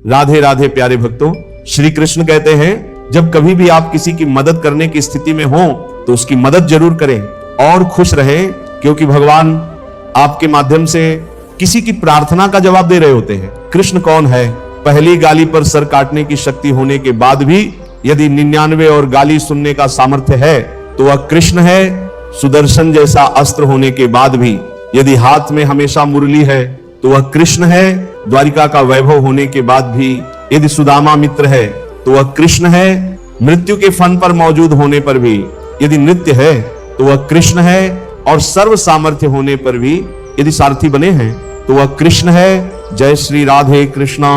राधे राधे प्यारे भक्तों, श्री कृष्ण कहते हैं जब कभी भी आप किसी की मदद करने की स्थिति में हो तो उसकी मदद जरूर करें और खुश रहें, क्योंकि भगवान आपके माध्यम से किसी की प्रार्थना का जवाब दे रहे होते हैं। कृष्ण कौन है? पहली गाली पर सर काटने की शक्ति होने के बाद भी यदि 99 और गाली सुनने का सामर्थ्य है तो वह कृष्ण है। सुदर्शन जैसा अस्त्र होने के बाद भी यदि हाथ में हमेशा मुरली है तो वह कृष्ण है। द्वारिका का वैभव होने के बाद भी यदि सुदामा मित्र है तो वह कृष्ण है। मृत्यु के फन पर मौजूद होने पर भी यदि नृत्य है तो वह कृष्ण है। और सर्व सामर्थ्य होने पर भी यदि सारथी बने हैं तो वह कृष्ण है। जय श्री राधे कृष्णा।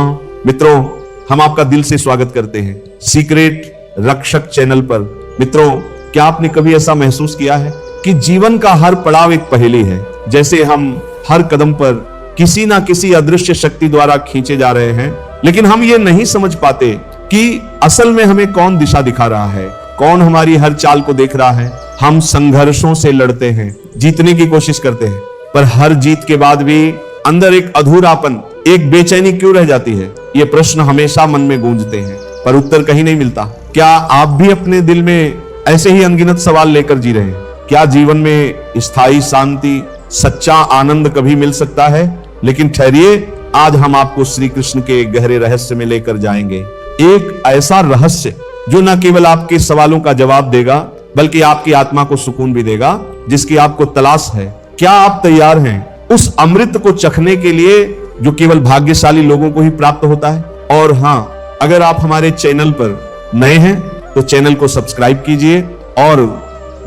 मित्रों, हम आपका दिल से स्वागत करते हैं सीक्रेट रक्षक चैनल पर। मित्रों, क्या आपने कभी ऐसा महसूस किया है कि जीवन का हर पड़ाव एक पहेली है? जैसे हम हर कदम पर किसी ना किसी अदृश्य शक्ति द्वारा खींचे जा रहे हैं, लेकिन हम ये नहीं समझ पाते कि असल में हमें कौन दिशा दिखा रहा है, कौन हमारी हर चाल को देख रहा है। हम संघर्षों से लड़ते हैं, जीतने की कोशिश करते हैं, पर हर जीत के बाद भी अंदर एक अधूरापन, एक बेचैनी क्यों रह जाती है? ये प्रश्न हमेशा मन में गूंजते हैं, पर उत्तर कहीं नहीं मिलता। क्या आप भी अपने दिल में ऐसे ही अनगिनत सवाल लेकर जी रहे हैं? क्या जीवन में स्थायी शांति, सच्चा आनंद कभी मिल सकता है? लेकिन ठहरिए, आज हम आपको श्री कृष्ण के गहरे रहस्य में लेकर जाएंगे। एक ऐसा रहस्य जो न केवल आपके सवालों का जवाब देगा बल्कि आपकी आत्मा को सुकून भी देगा, जिसकी आपको तलाश है। क्या आप तैयार हैं उस अमृत को चखने के लिए जो केवल भाग्यशाली लोगों को ही प्राप्त होता है? और हाँ, अगर आप हमारे चैनल पर नए हैं तो चैनल को सब्सक्राइब कीजिए और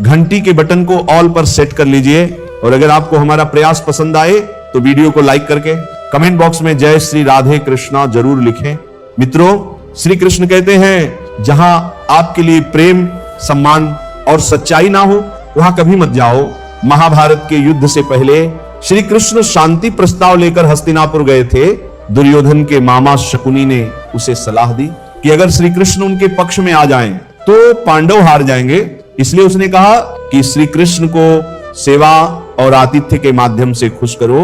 घंटी के बटन को ऑल पर सेट कर लीजिए। और अगर आपको हमारा प्रयास पसंद आए तो वीडियो को लाइक करके कमेंट बॉक्स में जय श्री राधे कृष्णा जरूर लिखें। मित्रों, श्री कृष्ण कहते हैं जहां आपके लिए प्रेम, सम्मान और सच्चाई ना हो वहां कभी मत जाओ। महाभारत के युद्ध से पहले श्री कृष्ण शांति प्रस्ताव लेकर हस्तिनापुर गए थे। दुर्योधन के मामा शकुनी ने उसे सलाह दी कि अगर श्री कृष्ण उनके पक्ष में आ जाएं तो पांडव हार जाएंगे। इसलिए उसने कहा कि श्री कृष्ण को सेवा और आतिथ्य के माध्यम से खुश करो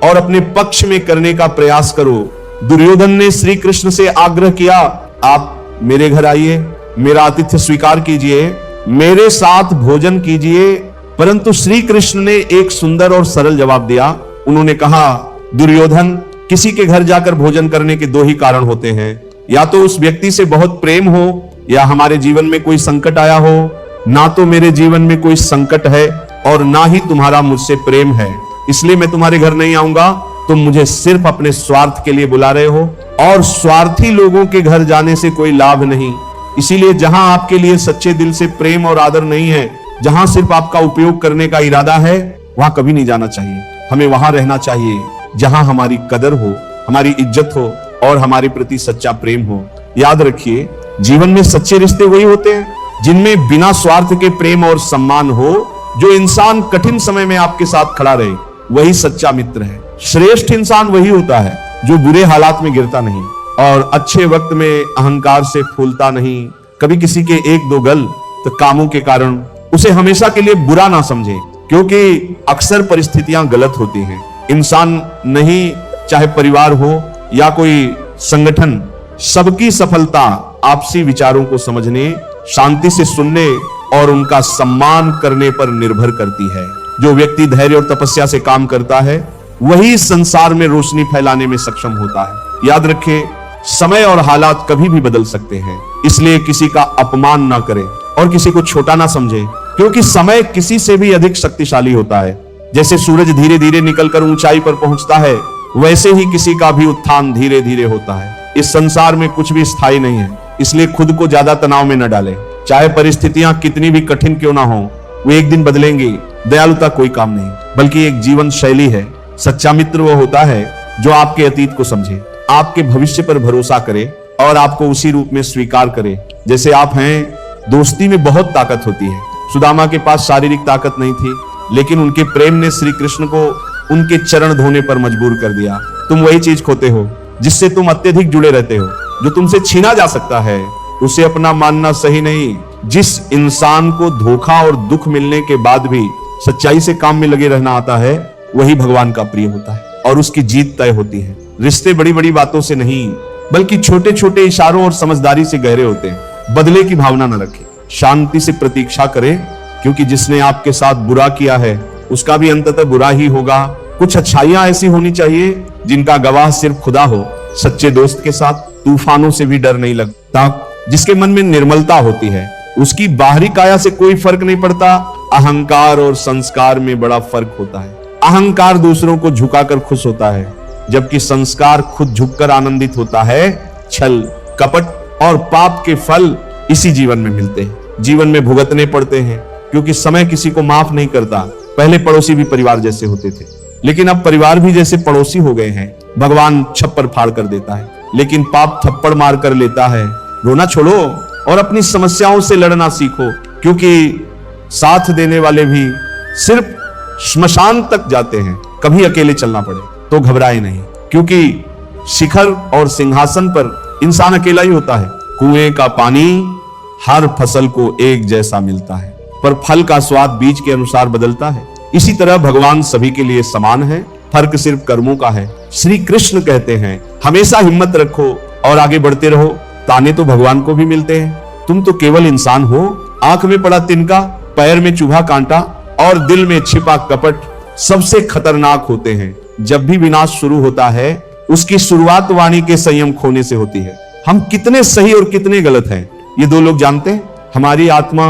और अपने पक्ष में करने का प्रयास करो। दुर्योधन ने श्री कृष्ण से आग्रह किया, आप मेरे घर आइए, मेरा आतिथ्य स्वीकार कीजिए, मेरे साथ भोजन कीजिए। परंतु श्री कृष्ण ने एक सुंदर और सरल जवाब दिया। उन्होंने कहा, दुर्योधन, किसी के घर जाकर भोजन करने के दो ही कारण होते हैं, या तो उस व्यक्ति से बहुत प्रेम हो या हमारे जीवन में कोई संकट आया हो। ना तो मेरे जीवन में कोई संकट है और ना ही तुम्हारा मुझसे प्रेम है, इसलिए मैं तुम्हारे घर नहीं आऊंगा। तुम मुझे सिर्फ अपने स्वार्थ के लिए बुला रहे हो और स्वार्थी लोगों के घर जाने से कोई लाभ नहीं। इसीलिए जहां आपके लिए सच्चे दिल से प्रेम और आदर नहीं है, जहां सिर्फ आपका उपयोग करने का इरादा है, वहां कभी नहीं जाना चाहिए। हमें वहां रहना चाहिए जहां हमारी कदर हो, हमारी इज्जत हो और हमारे प्रति सच्चा प्रेम हो। याद रखिए, जीवन में सच्चे रिश्ते वही होते हैं जिनमें बिना स्वार्थ के प्रेम और सम्मान हो। जो इंसान कठिन समय में आपके साथ खड़ा रहे वही सच्चा मित्र है। श्रेष्ठ इंसान वही होता है जो बुरे हालात में गिरता नहीं और अच्छे वक्त में अहंकार से फूलता नहीं। कभी किसी के एक दो गलत कामों के कारण उसे हमेशा के लिए बुरा ना समझे, क्योंकि अक्सर परिस्थितियां गलत होती हैं। इंसान नहीं, चाहे परिवार हो या कोई संगठन, सबकी सफलता आपसी विचारों को समझने, शांति से सुनने और उनका सम्मान करने पर निर्भर करती है। जो व्यक्ति धैर्य और तपस्या से काम करता है वही संसार में रोशनी फैलाने में सक्षम होता है। याद रखें, समय और हालात कभी भी बदल सकते हैं, इसलिए किसी का अपमान ना करें और किसी को छोटा ना समझें, क्योंकि समय किसी से भी अधिक शक्तिशाली होता है। जैसे सूरज धीरे धीरे निकलकर ऊंचाई पर पहुंचता है, वैसे ही किसी का भी उत्थान धीरे धीरे होता है। इस संसार में कुछ भी स्थायी नहीं है, इसलिए खुद को ज्यादा तनाव में न डालें। चाहे परिस्थितियां कितनी भी कठिन क्यों ना हो, वो एक दिन बदलेंगी। दयालुता कोई काम नहीं बल्कि एक जीवन शैली है। सच्चा मित्र वो होता है जो आपके अतीत को समझे, आपके भविष्य पर भरोसा करे और आपको उसी रूप में स्वीकार करे जैसे आप हैं। दोस्ती में बहुत ताकत होती है। सुदामा के पास शारीरिक ताकत नहीं थी, लेकिन उनके प्रेम ने श्री कृष्ण को उनके चरण धोने पर मजबूर कर दिया। तुम वही चीज खोते हो जिससे तुम अत्यधिक जुड़े रहते हो। जो तुमसे छीना जा सकता है उसे अपना मानना सही नहीं। जिस इंसान को धोखा और दुख मिलने के बाद भी सच्चाई से काम में लगे रहना आता है, वही भगवान का प्रिय होता है और उसकी जीत तय होती है। रिश्ते बड़ी बड़ी बातों से नहीं, बल्कि छोटे छोटे इशारों और समझदारी से गहरे होते हैं। बदले की भावना न रखें, शांति से प्रतीक्षा करें, क्योंकि जिसने आपके साथ बुरा किया है उसका भी अंततः बुरा ही होगा। कुछ अच्छाइयां ऐसी होनी चाहिए जिनका गवाह सिर्फ खुदा हो। सच्चे दोस्त के साथ तूफानों से भी डर नहीं लगता। जिसके मन में निर्मलता होती है उसकी बाहरी काया से कोई फर्क नहीं पड़ता। अहंकार और संस्कार में बड़ा फर्क होता है। अहंकार दूसरों को झुकाकर खुश होता है, जबकि संस्कार खुद झुककर आनंदित होता है। छल, कपट और पाप के फल इसी जीवन में मिलते हैं, जीवन में भुगतने पड़ते हैं, क्योंकि समय किसी को माफ नहीं करता। पहले पड़ोसी भी परिवार जैसे होते थे, लेकिन अब परिवार भी जैसे पड़ोसी हो गए हैं। भगवान छप्पर फाड़ कर देता है, लेकिन पाप थप्पड़ मार कर लेता है। रोना छोड़ो और अपनी समस्याओं से लड़ना सीखो, क्योंकि साथ देने वाले भी सिर्फ श्मशान तक जाते हैं। कभी अकेले चलना पड़े तो घबराए नहीं, क्योंकि शिखर और सिंहासन पर इंसान अकेला ही होता है। कुएं का पानी हर फसल को एक जैसा मिलता है, पर फल का स्वाद बीज के अनुसार बदलता है। इसी तरह भगवान सभी के लिए समान है, फर्क सिर्फ कर्मों का है। श्री कृष्ण कहते हैं, हमेशा हिम्मत रखो और आगे बढ़ते रहो। ताने तो भगवान को भी मिलते हैं। तुम तो केवल इंसान हो। आंख में पड़ा तिनका, पैर में चुभा कांटा और दिल में छिपा कपट सबसे खतरनाक होते हैं। जब भी विनाश शुरू होता है उसकी शुरुआत वाणी के संयम खोने से होती है। हम कितने सही और कितने गलत हैं ये दो लोग जानते हैं। हमारी आत्मा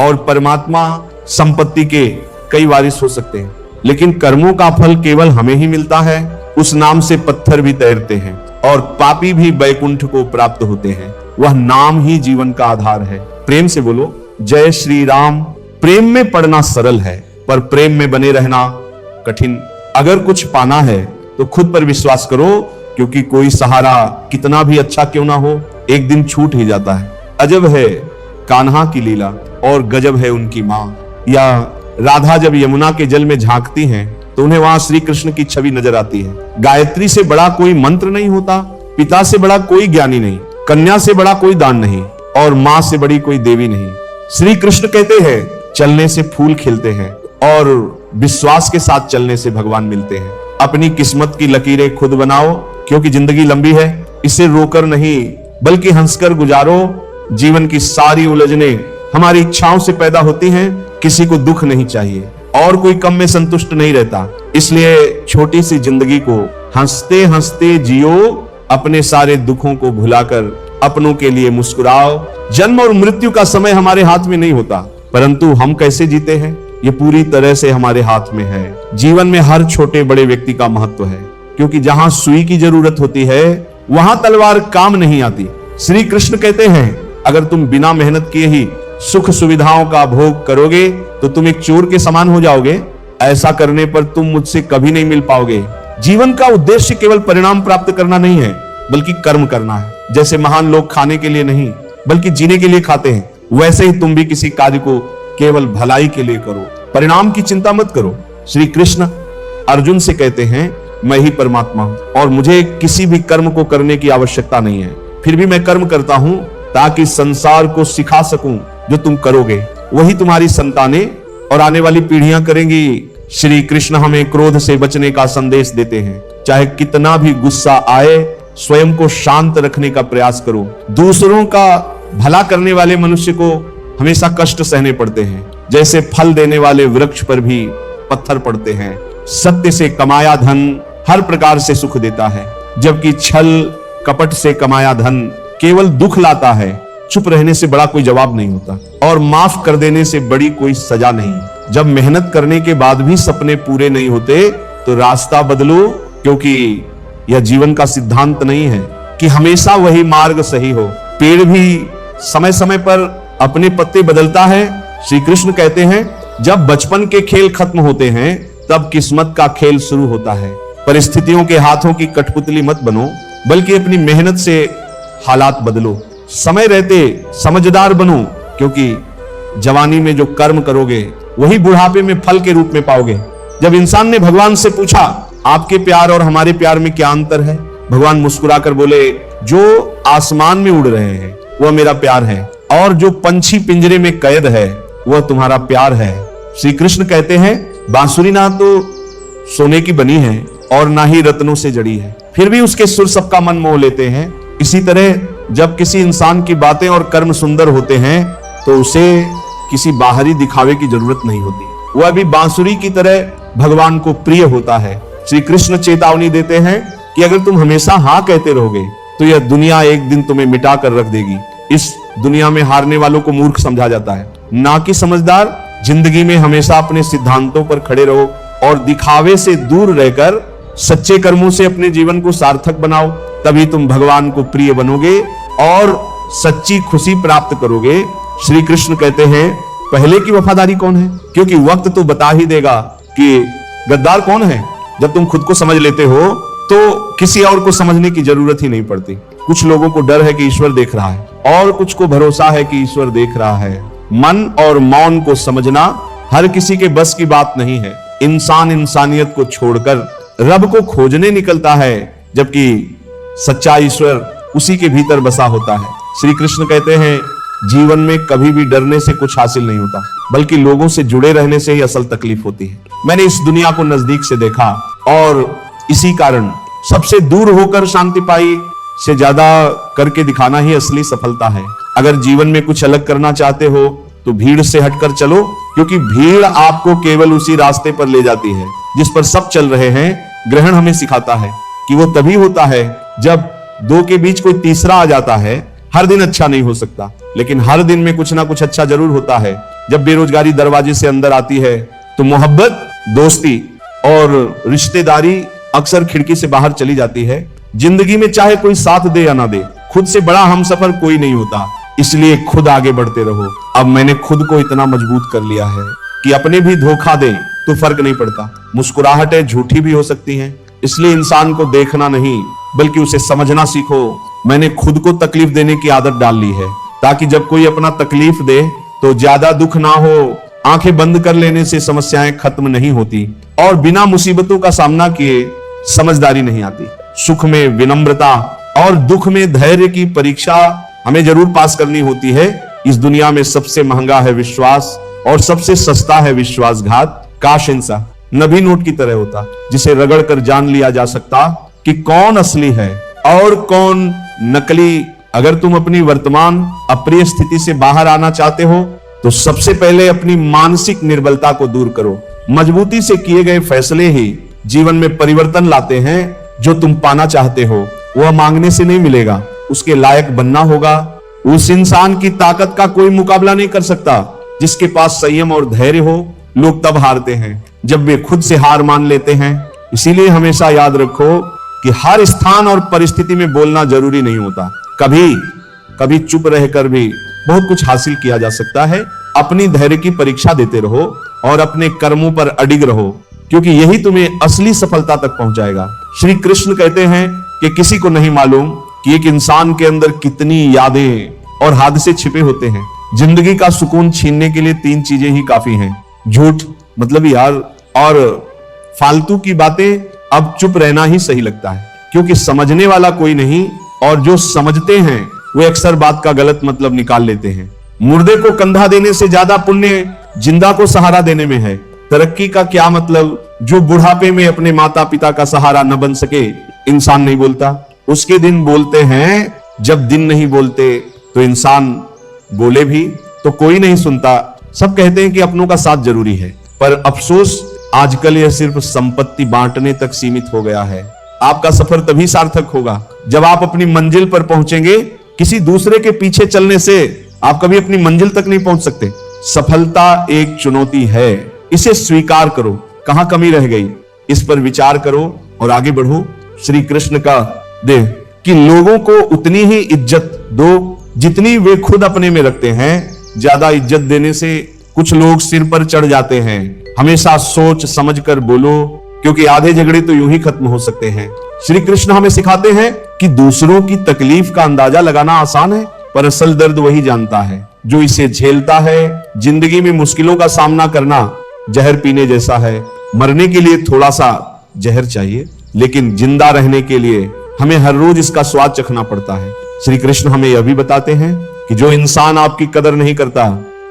और परमात्मा संपत्ति के कई वारिस हो सकते हैं, लेकिन कर्मों का फल केवल हमें ही मिलता है। उस नाम से पत्थर भी तैरते हैं और पापी भी बैकुंठ को प्राप्त होते हैं। वह नाम ही जीवन का आधार है। प्रेम से बोलो जय श्री राम। प्रेम में पड़ना सरल है, पर प्रेम में बने रहना कठिन। अगर कुछ पाना है तो खुद पर विश्वास करो, क्योंकि कोई सहारा कितना भी अच्छा क्यों ना हो एक दिन छूट ही जाता है। अजब है कान्हा की लीला और गजब है उनकी माँ। या राधा जब यमुना के जल में झांकती हैं तो उन्हें वहां श्री कृष्ण की छवि नजर आती है। गायत्री से बड़ा कोई मंत्र नहीं होता, पिता से बड़ा कोई ज्ञानी नहीं, कन्या से बड़ा कोई दान नहीं और माँ से बड़ी कोई देवी नहीं। श्री कृष्ण कहते हैं, चलने से फूल खिलते हैं और विश्वास के साथ चलने से भगवान मिलते हैं। अपनी किस्मत की लकीरें खुद बनाओ, क्योंकि जिंदगी लंबी है। इसे रोकर नहीं बल्कि हंसकर गुजारो। जीवन की सारी उलझने हमारी इच्छाओं से पैदा होती हैं। किसी को दुख नहीं चाहिए और कोई कम में संतुष्ट नहीं रहता। इसलिए छोटी सी जिंदगी को हंसते हंसते जियो। अपने सारे दुखों को भुलाकर अपनों के लिए मुस्कुराओ। जन्म और मृत्यु का समय हमारे हाथ में नहीं होता, परंतु हम कैसे जीते हैं ये पूरी तरह से हमारे हाथ में है। जीवन में हर छोटे बड़े व्यक्ति का महत्व है, क्योंकि जहां सुई की जरूरत होती है वहां तलवार काम नहीं आती। श्री कृष्ण कहते हैं, अगर तुम बिना मेहनत किए ही सुख सुविधाओं का भोग करोगे तो तुम एक चोर के समान हो जाओगे। ऐसा करने पर तुम मुझसे कभी नहीं मिल पाओगे। जीवन का उद्देश्य केवल परिणाम प्राप्त करना नहीं है, बल्कि कर्म करना है। जैसे महान लोग खाने के लिए नहीं बल्कि जीने के लिए खाते हैं, वैसे ही तुम भी किसी कार्य को केवल भलाई के लिए करो। परिणाम की चिंता मत करो। श्री कृष्ण अर्जुन से कहते हैं, मैं ही परमात्मा हूं और मुझे किसी भी कर्म को करने की आवश्यकता नहीं है। फिर भी मैं कर्म करता हूं ताकि संसार को सिखा सकूं। जो तुम करोगे वही तुम्हारी संतानें और आने वाली पीढ़ियां करेंगी। श्री कृष्ण हमें क्रोध से बचने का संदेश देते हैं। चाहे कितना भी गुस्सा आए, स्वयं को शांत रखने का प्रयास करो। दूसरों का भला करने वाले मनुष्य को हमेशा कष्ट सहने पड़ते हैं, जैसे फल देने वाले वृक्ष पर भी पत्थर पड़ते हैं। सत्य से कमाया धन हर प्रकार से सुख देता है, जबकि छल कपट से कमाया धन केवल दुख लाता है। चुप रहने से बड़ा कोई जवाब नहीं होता और माफ कर देने से बड़ी कोई सजा नहीं। जब मेहनत करने के बाद भी सपने पूरे नहीं होते तो रास्ता बदलो, क्योंकि यह जीवन का सिद्धांत नहीं है कि हमेशा वही मार्ग सही हो। पेड़ भी समय समय पर अपने पत्ते बदलता है। श्री कृष्ण कहते हैं, जब बचपन के खेल खत्म होते हैं तब किस्मत का खेल शुरू होता है। परिस्थितियों के हाथों की कठपुतली मत बनो, बल्कि अपनी मेहनत से हालात बदलो। समय रहते समझदार बनो, क्योंकि जवानी में जो कर्म करोगे वही बुढ़ापे में फल के रूप में पाओगे। जब इंसान ने भगवान से पूछा, आपके प्यार और हमारे प्यार में क्या अंतर है, भगवान मुस्कुराकर बोले, जो आसमान में उड़ रहे हैं वह मेरा प्यार है और जो पंछी पिंजरे में कैद है वह तुम्हारा प्यार है। श्री कृष्ण कहते हैं, बांसुरी ना तो सोने की बनी है और ना ही रत्नों से जड़ी है, फिर भी उसके सुर सबका मन मोह लेते हैं। इसी तरह जब किसी इंसान की बातें और कर्म सुंदर होते हैं तो उसे किसी बाहरी दिखावे की जरूरत नहीं होती। वह भी बांसुरी की तरह भगवान को प्रिय होता है। श्री कृष्ण चेतावनी देते हैं कि अगर तुम हमेशा हाँ कहते रहोगे तो यह दुनिया एक दिन तुम्हें मिटा कर रख देगी। इस दुनिया में हारने वालों को मूर्ख समझा जाता है, ना कि समझदार। जिंदगी में हमेशा अपने सिद्धांतों पर खड़े रहो और दिखावे से दूर रहकर सच्चे कर्मों से अपने जीवन को सार्थक बनाओ। तभी तुम भगवान को प्रिय बनोगे और सच्ची खुशी प्राप्त करोगे। श्री कृष्ण कहते हैं पहले की वफादारी कौन है, क्योंकि वक्त तो बता ही देगा कि गद्दार कौन है। जब तुम खुद को समझ लेते हो तो किसी और को समझने की जरूरत ही नहीं पड़ती। कुछ लोगों को डर है कि ईश्वर देख रहा है और कुछ को भरोसा है कि ईश्वर देख रहा है। मन और मौन को समझना हर किसी के बस की बात नहीं है। इंसान इंसानियत को छोड़कर रब को खोजने निकलता है, जबकि सच्चा ईश्वर उसी के भीतर बसा होता है। श्री कृष्ण कहते हैं जीवन में कभी भी डरने से कुछ हासिल नहीं होता, बल्कि लोगों से जुड़े रहने से ही असल तकलीफ होती है। मैंने इस दुनिया को नजदीक से देखा और इसी कारण सबसे दूर होकर शांति पाई से ज्यादा करके दिखाना ही असली सफलता है। अगर जीवन में कुछ अलग करना चाहते हो तो भीड़ से हटकर चलो, क्योंकि भीड़ आपको केवल उसी रास्ते पर ले जाती है जिस पर सब चल रहे हैं। ग्रहण हमें सिखाता है कि वो तभी होता है जब दो के बीच कोई तीसरा आ जाता है। हर दिन अच्छा नहीं हो सकता, लेकिन हर दिन में कुछ ना कुछ अच्छा जरूर होता है। जब बेरोजगारी दरवाजे से अंदर आती है तो मोहब्बत, दोस्ती और रिश्तेदारी अक्सर खिड़की से बाहर चली जाती है। जिंदगी में चाहे कोई साथ दे या ना दे, खुद से बड़ा हमसफर कोई नहीं होता, इसलिए खुद आगे बढ़ते रहो। अब मैंने खुद को इतना मजबूत कर लिया है कि अपने भी धोखा दें तो फर्क नहीं पड़ता। मुस्कुराहटें झूठी भी हो सकती हैं, इसलिए इंसान को देखना नहीं बल्कि उसे समझना सीखो। मैंने खुद को तकलीफ देने की आदत डाल ली है, ताकि जब कोई अपना तकलीफ दे तो ज्यादा दुख ना हो। आंखें बंद कर लेने से समस्याएं खत्म नहीं होती और बिना मुसीबतों का सामना किए समझदारी नहीं आती। सुख में विनम्रता और दुख में धैर्य की परीक्षा हमें जरूर पास करनी होती है। इस दुनिया में सबसे महंगा है विश्वास और सबसे सस्ता है विश्वासघात। काश इंसान नबी नोट की तरह होता, जिसे रगड़ कर जान लिया जा सकता कि कौन असली है और कौन नकली। अगर तुम अपनी वर्तमान अप्रिय स्थिति से बाहर आना चाहते हो तो सबसे पहले अपनी मानसिक निर्बलता को दूर करो। मजबूती से किए गए फैसले ही जीवन में परिवर्तन लाते हैं। जो तुम पाना चाहते हो वह मांगने से नहीं मिलेगा, उसके लायक बनना होगा। उस इंसान की ताकत का कोई मुकाबला नहीं कर सकता जिसके पास संयम और धैर्य हो। लोग तब हारते हैं जब वे खुद से हार मान लेते हैं। इसीलिए हमेशा याद रखो कि हर स्थान और परिस्थिति में बोलना जरूरी नहीं होता। कभी कभी चुप रहकर भी बहुत कुछ हासिल किया जा सकता है। अपनी धैर्य की परीक्षा देते रहो और अपने कर्मों पर अडिग रहो, क्योंकि यही तुम्हें असली सफलता तक पहुंचाएगा। श्री कृष्ण कहते हैं कि किसी को नहीं मालूम कि एक इंसान के अंदर कितनी यादें और हादसे छिपे होते हैं। जिंदगी का सुकून छीनने के लिए 3 चीजें ही काफी हैं, झूठ, मतलब यार, और फालतू की बातें। अब चुप रहना ही सही लगता है, क्योंकि समझने वाला कोई नहीं और जो समझते हैं वे अक्सर बात का गलत मतलब निकाल लेते हैं। मुर्दे को कंधा देने से ज्यादा पुण्य जिंदा को सहारा देने में है। तरक्की का क्या मतलब जो बुढ़ापे में अपने माता पिता का सहारा न बन सके। इंसान नहीं बोलता, उसके दिन बोलते हैं। जब दिन नहीं बोलते तो इंसान बोले भी तो कोई नहीं सुनता। सब कहते हैं कि अपनों का साथ जरूरी है, पर अफसोस आजकल यह सिर्फ संपत्ति बांटने तक सीमित हो गया है। आपका सफर तभी सार्थक होगा जब आप अपनी मंजिल पर पहुंचेंगे। किसी दूसरे के पीछे चलने से आप कभी अपनी मंजिल तक नहीं पहुंच सकते। सफलता एक चुनौती है, इसे स्वीकार करो। कहां कमी रह गई, इस पर विचार करो और आगे बढ़ो। श्री कृष्ण का दे कि लोगों को उतनी ही इज्जत दो जितनी वे खुद अपने में रखते हैं। ज्यादा इज्जत देने से कुछ लोग सिर पर चढ़ जाते हैं। हमेशा सोच समझकर बोलो, क्योंकि आधे झगड़े तो यूं ही खत्म हो सकते हैं। श्री कृष्ण हमें सिखाते हैं कि दूसरों की तकलीफ का अंदाजा लगाना आसान है, पर असल दर्द वही जानता है जो इसे झेलता है। जिंदगी में मुश्किलों का सामना करना जहर पीने जैसा है। मरने के लिए थोड़ा सा जहर चाहिए, लेकिन जिंदा रहने के लिए हमें हर रोज इसका स्वाद चखना पड़ता है। श्री कृष्ण हमें यह भी बताते हैं कि जो इंसान आपकी कदर नहीं करता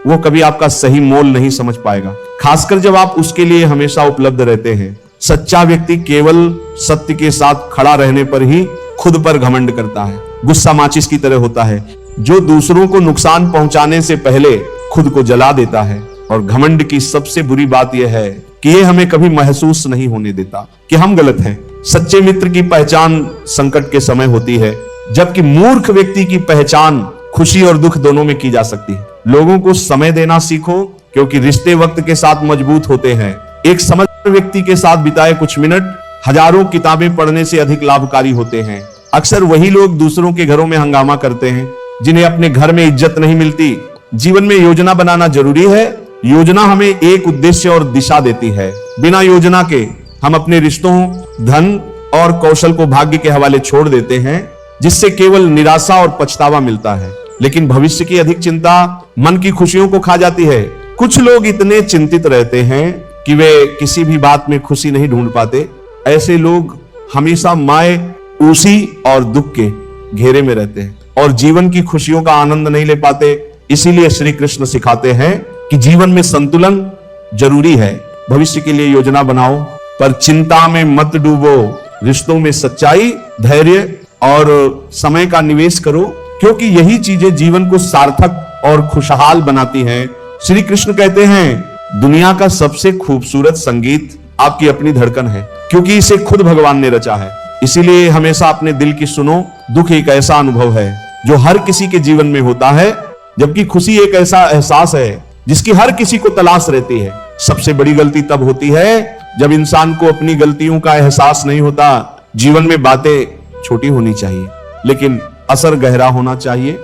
वो कभी आपका सही मोल नहीं समझ पाएगा, खासकर जब आप उसके लिए हमेशा उपलब्ध रहते हैं। सच्चा व्यक्ति केवल सत्य के साथ खड़ा रहने पर ही खुद पर घमंड करता है। गुस्सा माचिस की तरह होता है जो दूसरों को नुकसान पहुंचाने से पहले खुद को जला देता है। और घमंड की सबसे बुरी बात यह है कि यह हमें कभी महसूस नहीं होने देता कि हम गलत हैं। सच्चे मित्र की पहचान संकट के समय होती है, जबकि मूर्ख व्यक्ति की पहचान खुशी और दुख दोनों में की जा सकती है। लोगों को समय देना सीखो, क्योंकि रिश्ते वक्त के साथ मजबूत होते हैं। एक समझदार व्यक्ति के साथ बिताए कुछ मिनट हजारों किताबें पढ़ने से अधिक लाभकारी होते हैं। अक्सर वही लोग दूसरों के घरों में हंगामा करते हैं जिन्हें अपने घर में इज्जत नहीं मिलती। जीवन में योजना बनाना जरूरी है। योजना हमें एक उद्देश्य और दिशा देती है। बिना योजना के हम अपने रिश्तों, धन और कौशल को भाग्य के हवाले छोड़ देते हैं, जिससे केवल निराशा और पछतावा मिलता है। लेकिन भविष्य की अधिक चिंता मन की खुशियों को खा जाती है। कुछ लोग इतने चिंतित रहते हैं कि वे किसी भी बात में खुशी नहीं ढूंढ पाते। ऐसे लोग हमेशा मायूसी और दुख के घेरे में रहते हैं और जीवन की खुशियों का आनंद नहीं ले पाते। इसीलिए श्री कृष्ण सिखाते हैं कि जीवन में संतुलन जरूरी है। भविष्य के लिए योजना बनाओ, पर चिंता में मत डूबो। रिश्तों में सच्चाई, धैर्य और समय का निवेश करो, क्योंकि यही चीजें जीवन को सार्थक और खुशहाल बनाती हैं। श्री कृष्ण कहते हैं, दुनिया का सबसे खूबसूरत संगीत आपकी अपनी धड़कन है, क्योंकि इसे खुद भगवान ने रचा है। इसीलिए हमेशा अपने दिल की सुनो। दुख एक ऐसा अनुभव है जो हर किसी के जीवन में होता है, जबकि खुशी एक ऐसा एहसास है जिसकी हर किसी को तलाश रहती है। सबसे बड़ी गलती तब होती है जब इंसान को अपनी गलतियों का एहसास नहीं होता। जीवन में बातें छोटी होनी चाहिए, लेकिन असर गहरा होना चाहिए।